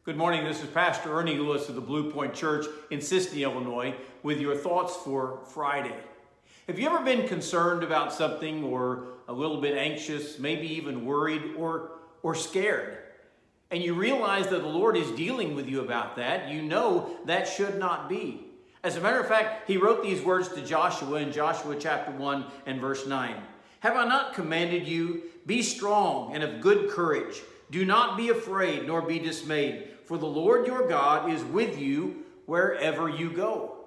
Good morning, this is Pastor Ernie Lewis of the Blue Point Church in Sisney, Illinois, with your thoughts for Friday. Have you ever been concerned about something or a little bit anxious, maybe even worried or scared? And you realize that the Lord is dealing with you about that. You know that should not be. As a matter of fact, he wrote these words to Joshua in Joshua chapter 1 and verse 9. Have I not commanded you? Be strong and of good courage. Do not be afraid nor be dismayed, for the Lord your God is with you wherever you go.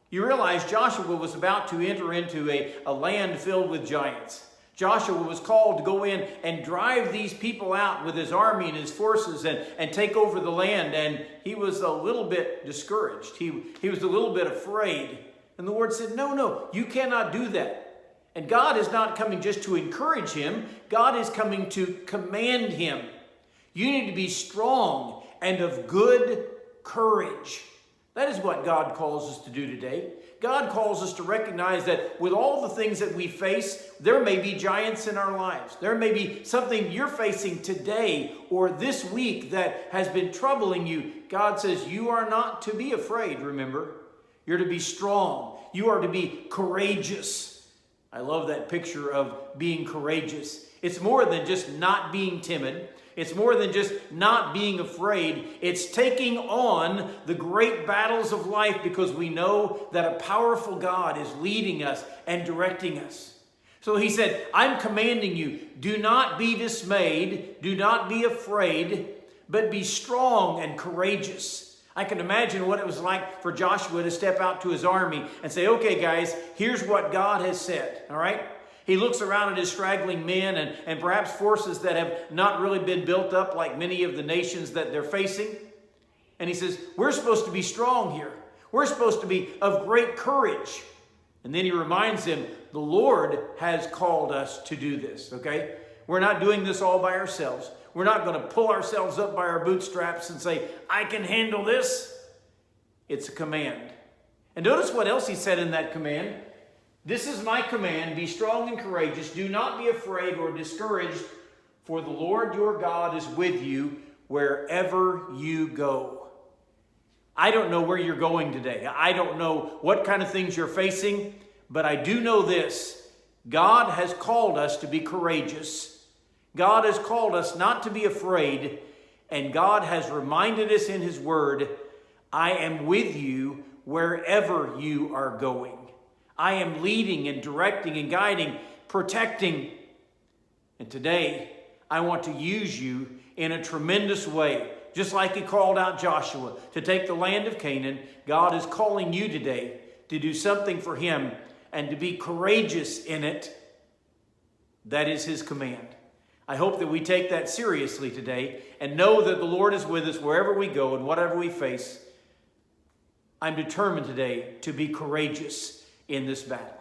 You realize Joshua was about to enter into a land filled with giants. Joshua was called to go in and drive these people out with his army and his forces and take over the land. And he was a little bit discouraged. He was a little bit afraid. And the Lord said, no, you cannot do that. And God is not coming just to encourage him. God is coming to command him. You need to be strong and of good courage. That is what God calls us to do today. God calls us to recognize that with all the things that we face, there may be giants in our lives. There may be something you're facing today or this week that has been troubling you. God says you are not to be afraid, remember. You're to be strong. You are to be courageous. I love that picture of being courageous. It's more than just not being timid. It's more than just not being afraid. It's taking on the great battles of life because we know that a powerful God is leading us and directing us. So he said, I'm commanding you, do not be dismayed, do not be afraid, but be strong and courageous. I can imagine what it was like for Joshua to step out to his army and say, okay, guys, here's what God has said, all right? He looks around at his straggling men and perhaps forces that have not really been built up like many of the nations that they're facing. And he says, we're supposed to be strong here. We're supposed to be of great courage. And then he reminds them, the Lord has called us to do this, okay? We're not doing this all by ourselves. We're not going to pull ourselves up by our bootstraps and say, I can handle this. It's a command. And notice what else he said in that command. This is my command, be strong and courageous. Do not be afraid or discouraged, for the Lord your God is with you wherever you go. I don't know where you're going today. I don't know what kind of things you're facing, but I do know this. God has called us to be courageous. God has called us not to be afraid, and God has reminded us in his word, I am with you wherever you are going. I am leading and directing and guiding, protecting. And today, I want to use you in a tremendous way. Just like he called out Joshua to take the land of Canaan, God is calling you today to do something for him and to be courageous in it. That is his command. I hope that we take that seriously today and know that the Lord is with us wherever we go and whatever we face. I'm determined today to be courageous in this battle.